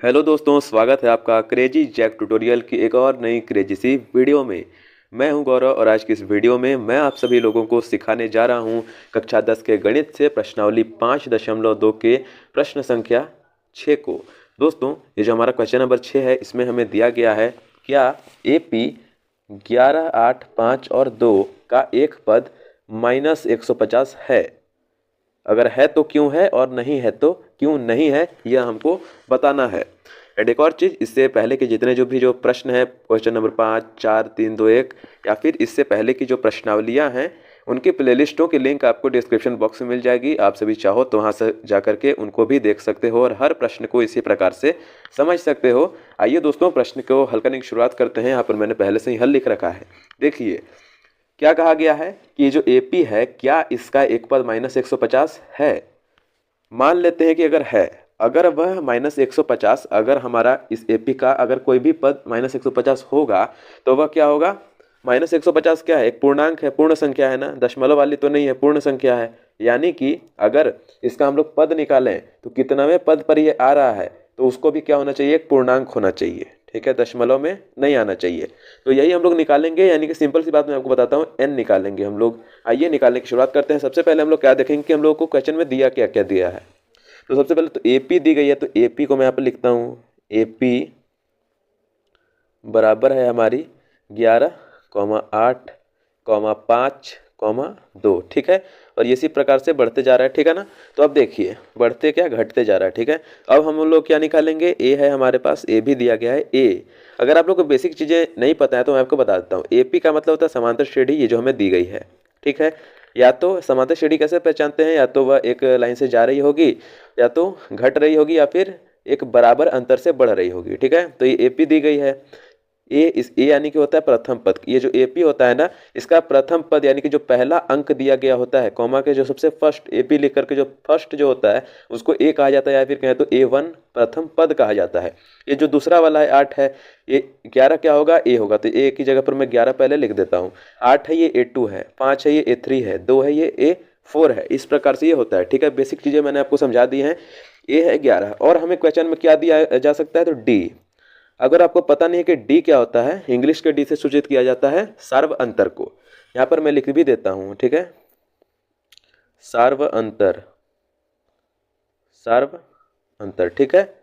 Hello दोस्तों, स्वागत है आपका क्रेजी जैक ट्यूटोरियल की एक और नई क्रेजी सी वीडियो में। मैं हूं गौरव और आज की इस वीडियो में मैं आप सभी लोगों को सिखाने जा रहा हूं कक्षा 10 के गणित से प्रश्नावली 5.2 के प्रश्न संख्या 6 को। दोस्तों, ये जो हमारा क्वेश्चन नंबर 6 है, इसमें हमें दिया गया है क्या AP 11, 8, 5 और 2 का एक पद -150 है। अगर है तो क्यों है और नहीं है तो क्यों नहीं है, यह हमको बताना है। एंड एक और चीज़, इससे पहले के जितने जो प्रश्न है क्वेश्चन नंबर 5, 4, 3, 2, 1 या फिर इससे पहले की जो प्रश्नावलियां हैं, उनकी प्लेलिस्टों की लिंक आपको डिस्क्रिप्शन बॉक्स में मिल जाएगी। आप सभी चाहो तो वहाँ से जा करके उनको भी देख सकते हो और हर प्रश्न को इसी प्रकार से समझ सकते हो। आइए दोस्तों, प्रश्न को हल करने की शुरुआत करते हैं। यहाँ पर मैंने पहले से ही हल लिख रखा है। देखिए क्या कहा गया है कि ये जो AP है, क्या इसका एक पद -150 है। मान लेते हैं कि अगर है, अगर वह -150, अगर हमारा इस AP का अगर कोई भी पद -150 होगा तो वह क्या होगा। -150 क्या है, एक पूर्णांक है, पूर्ण संख्या है ना, दशमलव वाली तो नहीं है, पूर्ण संख्या है। यानी कि अगर इसका हम लोग पद निकालें तो कितनावें पद पर ये आ रहा है, तो उसको भी क्या होना चाहिए, एक पूर्णांक होना चाहिए। ठीक है, दशमलव में नहीं आना चाहिए। तो यही हम लोग निकालेंगे, यानी कि सिंपल सी बात मैं आपको बताता हूँ, n निकालेंगे हम लोग। आइए निकालने की शुरुआत करते हैं। सबसे पहले हम लोग क्या देखेंगे कि हम लोग को क्वेश्चन में दिया क्या क्या दिया है। तो सबसे पहले तो AP दी गई है, तो AP को मैं यहाँ पर लिखता हूँ। AP बराबर है हमारी 11, 8, 5, 2। ठीक है, और ये इसी प्रकार से बढ़ते जा रहा है। ठीक है ना। तो अब देखिए बढ़ते क्या, घटते जा रहा है। ठीक है, अब हम लोग क्या निकालेंगे, A है हमारे पास, A भी दिया गया है। A, अगर आप लोग को बेसिक चीज़ें नहीं पता है तो मैं आपको बता देता हूँ। AP का मतलब होता है समांतर श्रेणी, ये जो हमें दी गई है। ठीक है, या तो समांतर श्रेणी कैसे पहचानते हैं, या तो वह एक लाइन से जा रही होगी, या तो घट रही होगी, या फिर एक बराबर अंतर से बढ़ रही होगी। ठीक है, तो ये AP दी गई है। A यानी कि होता है प्रथम पद। ये जो AP होता है ना, इसका प्रथम पद यानी कि जो पहला अंक दिया गया होता है, कॉमा के जो सबसे फर्स्ट, AP लिख करके जो फर्स्ट जो होता है उसको A कहा जाता है, या फिर कहें तो A1 प्रथम पद कहा जाता है। ये जो दूसरा वाला है 8 है, ये 11 क्या होगा, A होगा, तो A की जगह पर मैं 11 पहले लिख देता हूँ। 8 है ये A2 है, 5 है ये A3 है, 2 है ये A4 है। इस प्रकार से ये होता है। ठीक है, बेसिक चीज़ें मैंने आपको समझा दी हैं। A है 11, और हमें क्वेश्चन में क्या दिया जा सकता है, तो D। अगर आपको पता नहीं है कि D क्या होता है, इंग्लिश के D से सूचित किया जाता है सार्व अंतर को। यहाँ पर मैं लिख भी देता हूँ। ठीक है, सार्व अंतर, सार्व अंतर। ठीक है,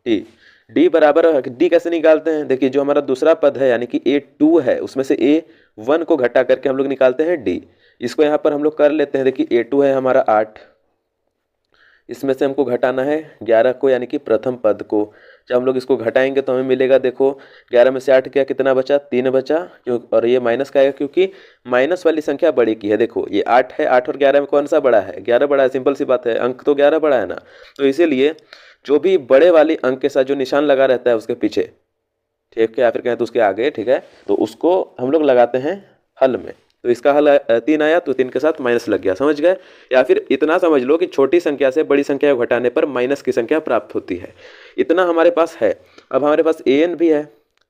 D बराबर, D कैसे निकालते हैं, देखिए जो हमारा दूसरा पद है यानी कि A2 है, उसमें से A1 को घटा करके हम लोग निकालते हैं D। इसको यहाँ पर हम लोग कर लेते हैं। देखिए A2 है हमारा 8, इसमें से हमको घटाना है 11 को, यानी कि प्रथम पद को। जब हम लोग इसको घटाएंगे तो हमें मिलेगा, देखो 11 में से 8 क्या, कितना बचा, 3 बचा, क्यों, और ये माइनस का आएगा क्योंकि माइनस वाली संख्या बड़ी की है। देखो ये 8 है, 8 और 11 में कौन सा बड़ा है, 11 बड़ा है, सिंपल सी बात है, अंक तो 11 बड़ा है ना। तो इसीलिए जो भी बड़े वाली अंक के साथ जो निशान लगा रहता है उसके पीछे, ठीक है, या फिर कहें तो उसके आगे, ठीक है, तो उसको हम लोग लगाते हैं हल में। तो इसका हल 3 आया, तो 3 के साथ माइनस लग गया, समझ गए। या फिर इतना समझ लो कि छोटी संख्या से बड़ी संख्या को घटाने पर माइनस की संख्या प्राप्त होती है। इतना हमारे पास है। अब हमारे पास an भी है।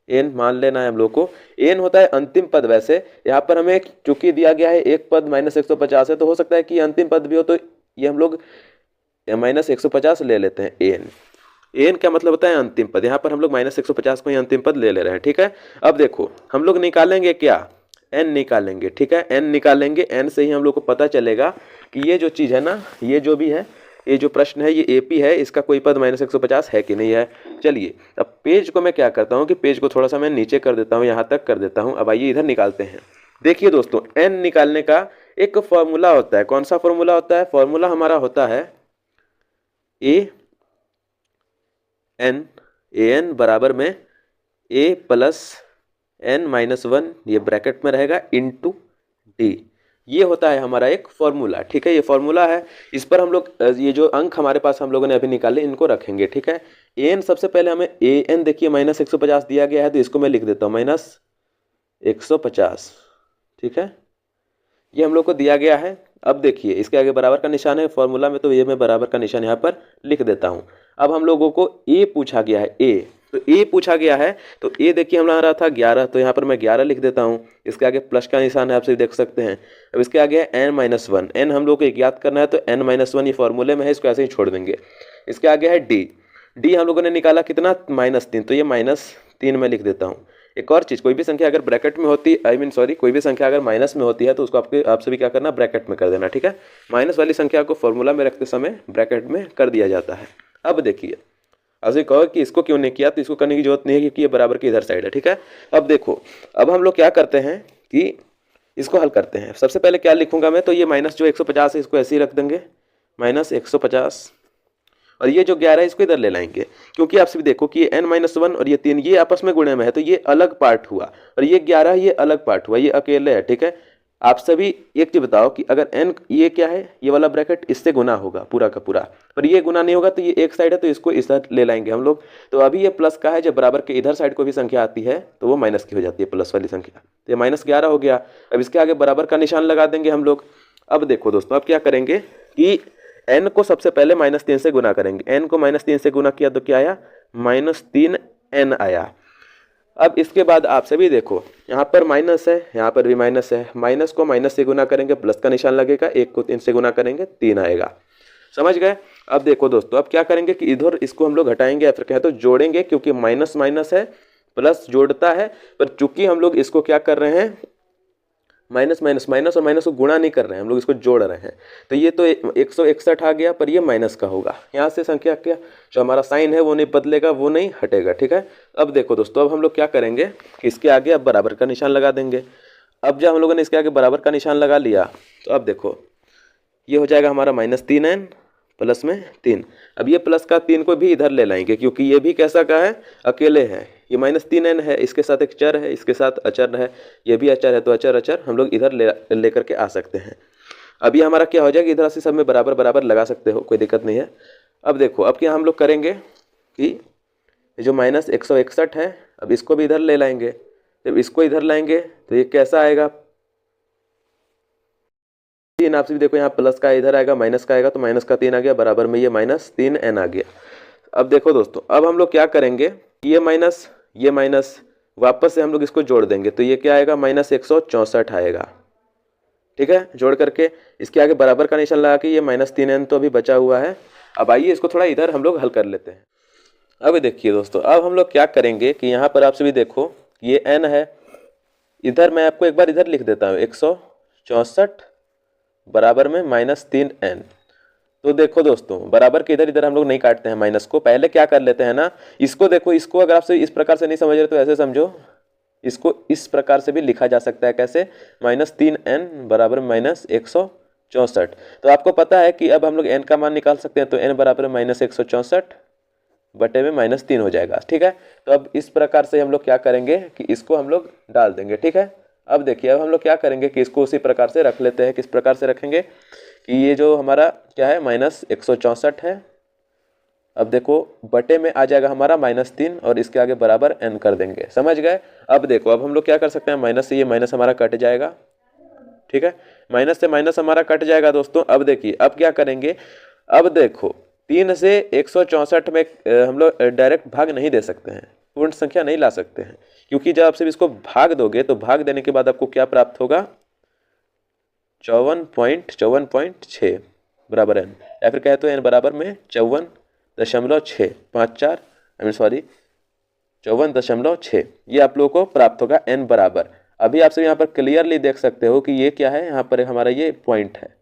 n मान लेना है हम लोग को। n होता है अंतिम पद। वैसे यहाँ पर हमें चूंकि दिया गया है एक पद -150 है, तो हो सकता है कि अंतिम पद भी हो, तो ये हम लोग -150 ले लेते हैं। एन क्या मतलब होता है, अंतिम पद। यहाँ पर हम लोग -150 को ही अंतिम पद ले ले रहे हैं। ठीक है, अब देखो हम लोग निकालेंगे क्या, n निकालेंगे। ठीक है, n निकालेंगे। n से ही हम लोग को पता चलेगा कि ये जो चीज़ है ना, ये जो भी है, ये जो प्रश्न है, ये AP है, इसका कोई पद -150 है कि नहीं है। चलिए अब पेज को मैं क्या करता हूँ कि पेज को थोड़ा सा मैं नीचे कर देता हूँ, यहाँ तक कर देता हूँ। अब आइए इधर निकालते हैं। देखिए दोस्तों, n निकालने का एक फॉर्मूला होता है। कौन सा फॉर्मूला होता है, फॉर्मूला हमारा होता है an बराबर में A प्लस n-1, ये ब्रैकेट में रहेगा, इंटू D। ये होता है हमारा एक फॉर्मूला। ठीक है, ये फॉर्मूला है। इस पर हम लोग ये जो अंक हमारे पास हम लोगों ने अभी निकाले, इनको रखेंगे। ठीक है, an सबसे पहले हमें an देखिए -150 दिया गया है, तो इसको मैं लिख देता हूँ -150। ठीक है, ये हम लोग को दिया गया है। अब देखिए इसके आगे बराबर का निशान है फॉर्मूला में, तो ये मैं बराबर का निशान यहाँ पर लिख देता हूँ। अब हम लोगों को A पूछा गया है, A, तो A पूछा गया है, तो A देखिए हमारा था 11, तो यहाँ पर मैं 11 लिख देता हूँ। इसके आगे प्लस का निशान है, आप सभी देख सकते हैं। अब इसके आगे है n-1, n हम लोग को ज्ञात करना है, तो n-1 ये फॉर्मूले में है, इसको ऐसे ही छोड़ देंगे। इसके आगे है D, डी हम लोगों ने निकाला कितना, -3, तो ये -3 मैं लिख देता हूँ। एक और चीज़, कोई भी संख्या अगर ब्रैकेट में होती, कोई भी संख्या अगर माइनस में होती है तो उसको आप सभी क्या करना, ब्रैकेट में कर देना, ठीक है। माइनस वाली संख्या को फॉर्मूला में रखते समय ब्रैकेट में कर दिया जाता है। अब देखिए, अभी कहो कि इसको क्यों नहीं किया, तो इसको करने की जरूरत नहीं है क्योंकि ये बराबर की इधर साइड है, ठीक है। अब देखो, अब हम लोग क्या करते हैं कि इसको हल करते हैं। सबसे पहले क्या लिखूंगा मैं, तो ये माइनस जो 150 है इसको ऐसे ही रख देंगे, -150, और ये जो 11 है इसको इधर ले लाएंगे, क्योंकि आप सभी देखो कि ये n-1 और ये 3 ये आपस में गुणे में है, तो ये अलग पार्ट हुआ, और ये 11 ये अलग पार्ट हुआ, ये अकेले है, ठीक है। आप सभी एक चीज बताओ कि अगर n ये क्या है, ये वाला ब्रैकेट इससे गुना होगा पूरा का पूरा, पर ये गुना नहीं होगा, तो ये एक साइड है तो इसको इधर ले लाएंगे हम लोग। तो अभी ये प्लस का है, जब बराबर के इधर साइड को भी संख्या आती है तो वो माइनस की हो जाती है, प्लस वाली संख्या। तो ये -11 हो गया। अब इसके आगे बराबर का निशान लगा देंगे हम लोग। अब देखो दोस्तों, अब क्या करेंगे कि n को सबसे पहले -3 से गुना करेंगे। n को -3 से गुना किया तो क्या आया, -3n आया। अब इसके बाद आप सभी देखो, यहाँ पर माइनस है, यहाँ पर भी माइनस है, माइनस को माइनस से गुना करेंगे, प्लस का निशान लगेगा, 1 को 3 से गुना करेंगे, 3 आएगा। समझ गए। अब देखो दोस्तों, अब क्या करेंगे कि इधर इसको हम लोग हटाएंगे या फिर कहें तो जोड़ेंगे, क्योंकि माइनस माइनस है, प्लस जोड़ता है, पर चूंकि हम लोग इसको क्या कर रहे हैं, माइनस माइनस माइनस और माइनस को गुणा नहीं कर रहे हैं, हम लोग इसको जोड़ रहे हैं, तो ये तो 161 आ गया, पर ये माइनस का होगा। यहाँ से संख्या क्या, जो हमारा साइन है वो नहीं बदलेगा, वो नहीं हटेगा, ठीक है। अब देखो दोस्तों, अब हम लोग क्या करेंगे कि इसके आगे अब बराबर का निशान लगा देंगे। अब जब हम लोगों ने इसके आगे बराबर का निशान लगा लिया, तो अब देखो ये हो जाएगा हमारा -3n प्लस में 3। अब ये प्लस का 3 को भी इधर ले लाएंगे, क्योंकि ये भी कैसा का है, अकेले है। ये -3n है, इसके साथ एक चर है, इसके साथ अचर है, ये भी अचर है, तो अचर अचर हम लोग इधर ले करके आ सकते हैं। अब ये हमारा क्या हो जाएगा, इधर से सब में बराबर बराबर लगा सकते हो, कोई दिक्कत नहीं है। अब देखो, अब क्या हम लोग करेंगे कि जो -161 है, अब इसको भी इधर ले लाएंगे। जब इसको इधर लाएंगे तो ये कैसा आएगा, 3। आप भी देखो, यहाँ प्लस का इधर आएगा, माइनस का आएगा, तो माइनस का 3 आ गया, बराबर में ये -3n आ गया। अब देखो दोस्तों, अब हम लोग क्या करेंगे, ये माइनस वापस से हम लोग इसको जोड़ देंगे, तो ये क्या आएगा, -164 आएगा, ठीक है। जोड़ करके इसके आगे बराबर का निशान लगा के ये -3n तो अभी बचा हुआ है। अब आइए इसको थोड़ा इधर हम लोग हल कर लेते हैं। अब देखिए दोस्तों, अब हम लोग क्या करेंगे कि यहाँ पर आप सभी देखो ये n है, इधर मैं आपको एक बार इधर लिख देता हूँ, 164 बराबर में -3n। तो देखो दोस्तों, बराबर के इधर इधर हम लोग नहीं काटते हैं माइनस को, पहले क्या कर लेते हैं ना, इसको देखो, इसको अगर आपसे इस प्रकार से नहीं समझ रहे तो ऐसे समझो, इसको इस प्रकार से भी लिखा जा सकता है, कैसे, -3n बराबर -164। तो आपको पता है कि अब हम लोग n का मान निकाल सकते हैं, तो n बराबर -164 बटे में -3 हो जाएगा, ठीक है। तो अब इस प्रकार से हम लोग क्या करेंगे कि इसको हम लोग डाल देंगे, ठीक है। अब देखिए, अब हम लोग क्या करेंगे कि इसको उसी प्रकार से रख लेते हैं। किस प्रकार से रखेंगे कि ये जो हमारा क्या है, -164 है, अब देखो बटे में आ जाएगा हमारा -3, और इसके आगे बराबर n कर देंगे, समझ गए। अब देखो, अब हम लोग क्या कर सकते हैं, माइनस से ये माइनस हमारा कट जाएगा, ठीक है, माइनस से माइनस हमारा कट जाएगा दोस्तों। अब देखिए, अब क्या करेंगे, अब देखो 3 से 164 में हम लोग डायरेक्ट भाग नहीं दे सकते हैं, पूर्ण संख्या नहीं ला सकते हैं, क्योंकि जब आप सिर्फ इसको भाग दोगे तो भाग देने के बाद आपको क्या प्राप्त होगा, 54.6 बराबर n, या फिर कहे तो n बराबर में 54.6, ये आप लोगों को प्राप्त होगा n बराबर। अभी आप सब यहाँ पर क्लियरली देख सकते हो कि ये क्या है, यहाँ पर हमारा ये पॉइंट है।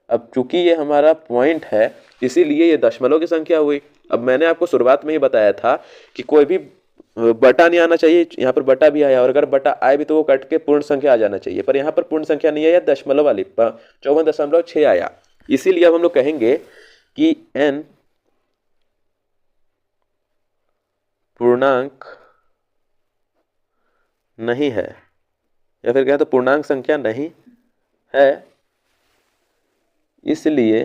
अब चूंकि ये हमारा पॉइंट है, इसीलिए ये दशमलव की संख्या हुई। अब मैंने आपको शुरुआत में ही बताया था कि कोई भी बटा नहीं आना चाहिए, यहाँ पर बटा भी आया, और अगर बटा आए भी तो वो कट के पूर्ण संख्या आ जाना चाहिए, पर यहाँ पर पूर्ण संख्या नहीं आया, दशमलव वाली 54.6 आया। इसीलिए अब हम लोग कहेंगे कि n पूर्णांक नहीं है, या फिर कहें तो पूर्णांक संख्या नहीं है, इसलिए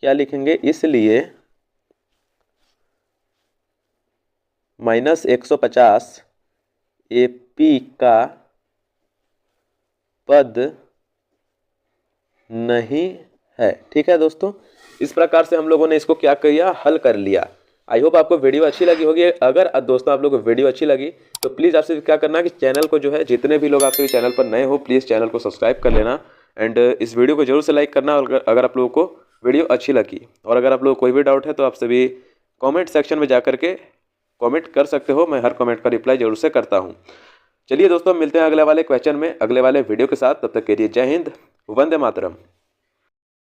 क्या लिखेंगे, इसलिए -150 AP का पद नहीं है, ठीक है दोस्तों। इस प्रकार से हम लोगों ने इसको क्या किया, हल कर लिया। आई होप आपको वीडियो अच्छी लगी होगी। अगर दोस्तों आप लोगों को वीडियो अच्छी लगी तो प्लीज़ आपसे क्या करना कि चैनल को जो है, जितने भी लोग आपसे चैनल पर नए हो, प्लीज़ चैनल को सब्सक्राइब कर लेना, एंड इस वीडियो को जरूर से लाइक करना। अगर आप लोगों को वीडियो अच्छी लगी। और अगर आप लोग कोई भी डाउट है तो आप सभी कमेंट सेक्शन में जा कर के कमेंट कर सकते हो, मैं हर कमेंट का रिप्लाई जरूर से करता हूँ। चलिए दोस्तों, मिलते हैं अगले वाले क्वेश्चन में, अगले वाले वीडियो के साथ। तब तक के लिए जय हिंद, वंदे मातरम।